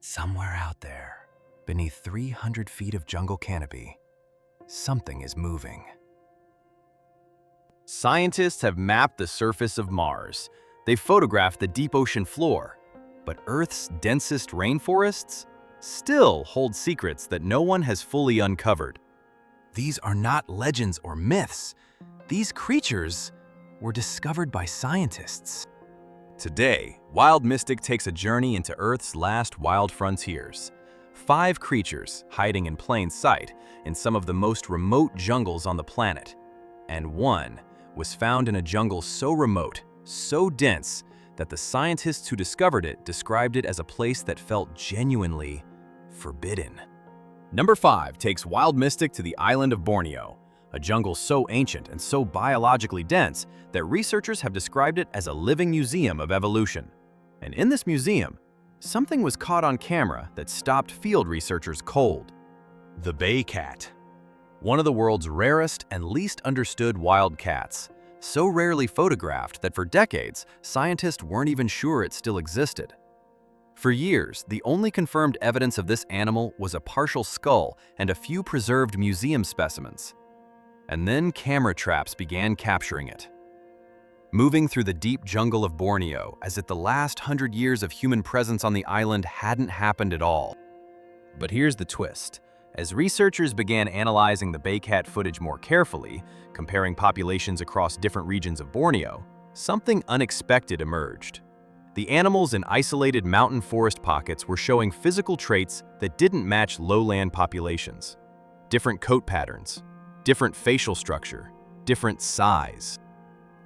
Somewhere out there, beneath 300 feet of jungle canopy, something is moving. Scientists have mapped the surface of Mars. They've photographed the deep ocean floor. But Earth's densest rainforests still hold secrets that no one has fully uncovered. These are not legends or myths. These creatures were discovered by scientists. Today, Wild Mystic takes a journey into Earth's last wild frontiers. 5 creatures hiding in plain sight in some of the most remote jungles on the planet. And one was found in a jungle so remote, so dense, that the scientists who discovered it described it as a place that felt genuinely forbidden. Number 5 takes Wild Mystic to the island of Borneo, a jungle so ancient and so biologically dense that researchers have described it as a living museum of evolution. And in this museum, something was caught on camera that stopped field researchers cold. The bay cat. One of the world's rarest and least understood wild cats, so rarely photographed that for decades, scientists weren't even sure it still existed. For years, the only confirmed evidence of this animal was a partial skull and a few preserved museum specimens. And then camera traps began capturing it. Moving through the deep jungle of Borneo as if the last 100 years of human presence on the island hadn't happened at all. But here's the twist. As researchers began analyzing the bay cat footage more carefully, comparing populations across different regions of Borneo, something unexpected emerged. The animals in isolated mountain forest pockets were showing physical traits that didn't match lowland populations. Different coat patterns, different facial structure, different size.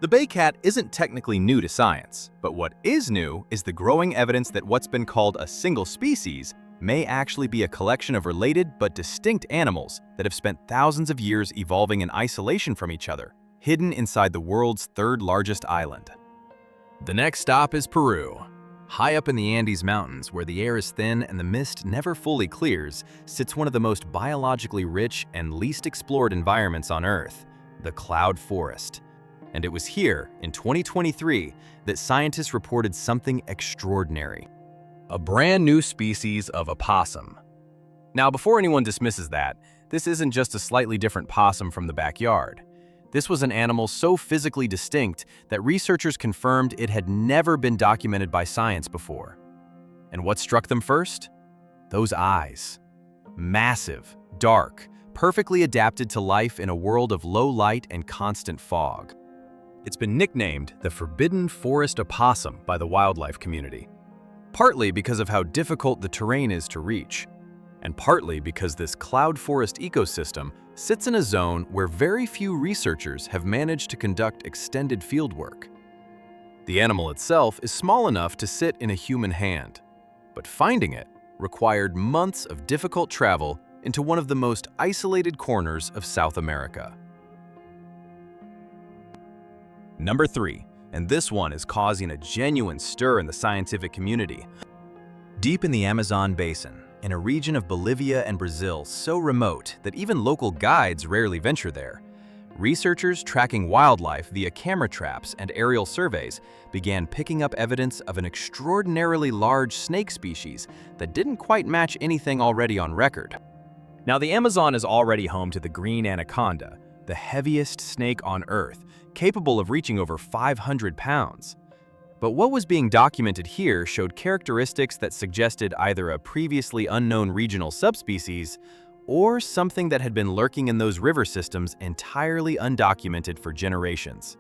The bay cat isn't technically new to science, but what is new is the growing evidence that what's been called a single species may actually be a collection of related but distinct animals that have spent thousands of years evolving in isolation from each other, hidden inside the world's 3rd largest island. The next stop is Peru. High up in the Andes Mountains, where the air is thin and the mist never fully clears, sits one of the most biologically rich and least explored environments on Earth, the cloud forest. And it was here, in 2023, that scientists reported something extraordinary. A brand new species of opossum. Now, before anyone dismisses that, this isn't just a slightly different possum from the backyard. This was an animal so physically distinct that researchers confirmed it had never been documented by science before. And what struck them first? Those eyes. Massive, dark, perfectly adapted to life in a world of low light and constant fog. It's been nicknamed the Forbidden Forest Opossum by the wildlife community. Partly because of how difficult the terrain is to reach, and partly because this cloud forest ecosystem sits in a zone where very few researchers have managed to conduct extended fieldwork. The animal itself is small enough to sit in a human hand, but finding it required months of difficult travel into one of the most isolated corners of South America. Number 3. And this one is causing a genuine stir in the scientific community. Deep in the Amazon basin, in a region of Bolivia and Brazil so remote that even local guides rarely venture there, researchers tracking wildlife via camera traps and aerial surveys began picking up evidence of an extraordinarily large snake species that didn't quite match anything already on record. Now, the Amazon is already home to the green anaconda, the heaviest snake on Earth, capable of reaching over 500 pounds. But what was being documented here showed characteristics that suggested either a previously unknown regional subspecies or something that had been lurking in those river systems entirely undocumented for generations.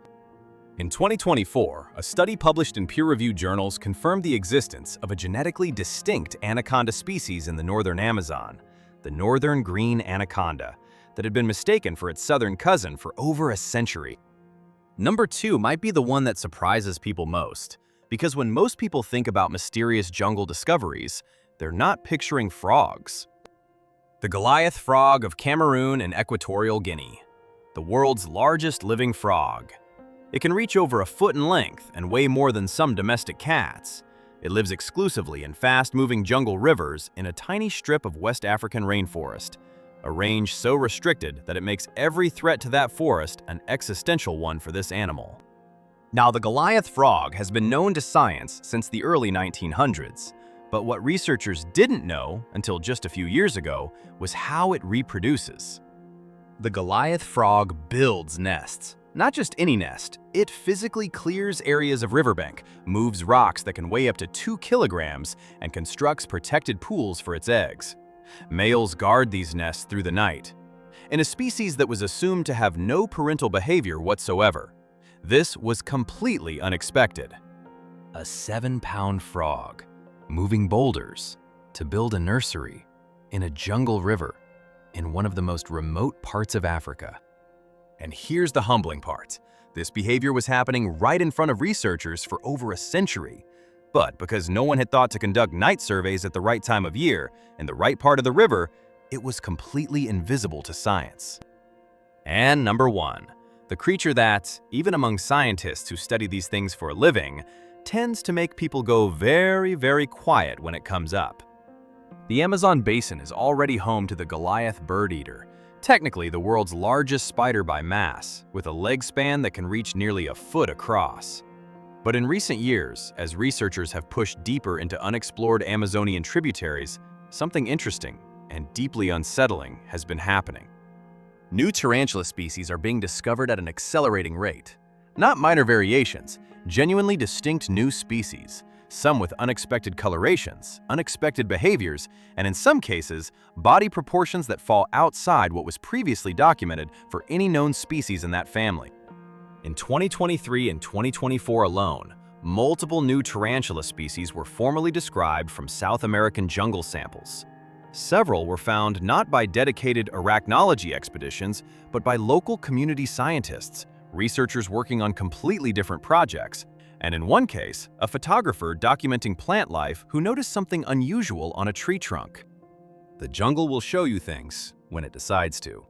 In 2024, a study published in peer-reviewed journals confirmed the existence of a genetically distinct anaconda species in the northern Amazon, the northern green anaconda, that had been mistaken for its southern cousin for over a century. Number 2 might be the one that surprises people most, because when most people think about mysterious jungle discoveries, they're not picturing frogs. The Goliath frog of Cameroon and Equatorial Guinea, the world's largest living frog. It can reach over a foot in length and weigh more than some domestic cats. It lives exclusively in fast-moving jungle rivers in a tiny strip of West African rainforest, a range so restricted that it makes every threat to that forest an existential one for this animal. Now, the Goliath frog has been known to science since the early 1900s, But what researchers didn't know until just a few years ago was how it reproduces. The Goliath frog builds nests. Not just any nest, it physically clears areas of riverbank, moves rocks that can weigh up to 2 kilograms, and constructs protected pools for its eggs. Males guard these nests through the night. In a species that was assumed to have no parental behavior whatsoever, this was completely unexpected. A 7-pound frog, moving boulders to build a nursery in a jungle river in one of the most remote parts of Africa. And here's the humbling part. This behavior was happening right in front of researchers for over a century. But because no one had thought to conduct night surveys at the right time of year, in the right part of the river, it was completely invisible to science. And number 1, the creature that, even among scientists who study these things for a living, tends to make people go very, very quiet when it comes up. The Amazon basin is already home to the Goliath bird eater, technically the world's largest spider by mass, with a leg span that can reach nearly a foot across. But in recent years, as researchers have pushed deeper into unexplored Amazonian tributaries, something interesting and deeply unsettling has been happening. New tarantula species are being discovered at an accelerating rate. Not minor variations, genuinely distinct new species, some with unexpected colorations, unexpected behaviors, and in some cases, body proportions that fall outside what was previously documented for any known species in that family. In 2023 and 2024 alone, multiple new tarantula species were formally described from South American jungle samples. Several were found not by dedicated arachnology expeditions, but by local community scientists, researchers working on completely different projects, and in one case, a photographer documenting plant life who noticed something unusual on a tree trunk. The jungle will show you things when it decides to.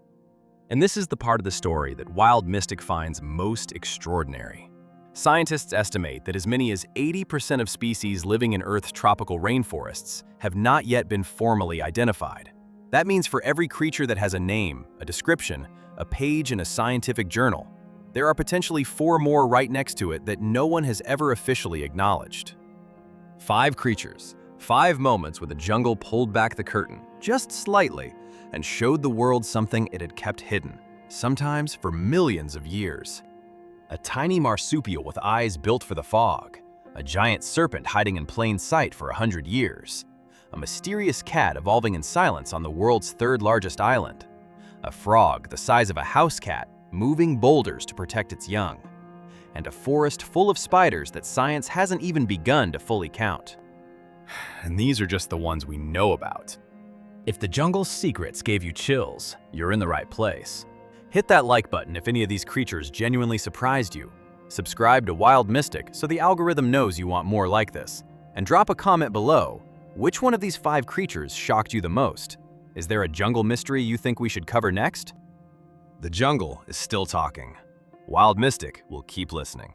And this is the part of the story that Wild Mystic finds most extraordinary. Scientists estimate that as many as 80% of species living in Earth's tropical rainforests have not yet been formally identified. That means for every creature that has a name, a description, a page in a scientific journal, there are potentially 4 more right next to it that no one has ever officially acknowledged. 5 creatures, 5 moments where the jungle pulled back the curtain, just slightly, and showed the world something it had kept hidden, sometimes for millions of years. A tiny marsupial with eyes built for the fog, a giant serpent hiding in plain sight for 100 years, a mysterious cat evolving in silence on the world's 3rd largest island, a frog the size of a house cat moving boulders to protect its young, and a forest full of spiders that science hasn't even begun to fully count. And these are just the ones we know about. If the jungle's secrets gave you chills, you're in the right place. Hit that like button if any of these creatures genuinely surprised you. Subscribe to Wild Mystic so the algorithm knows you want more like this. And drop a comment below. Which one of these 5 creatures shocked you the most? Is there a jungle mystery you think we should cover next? The jungle is still talking. Wild Mystic will keep listening.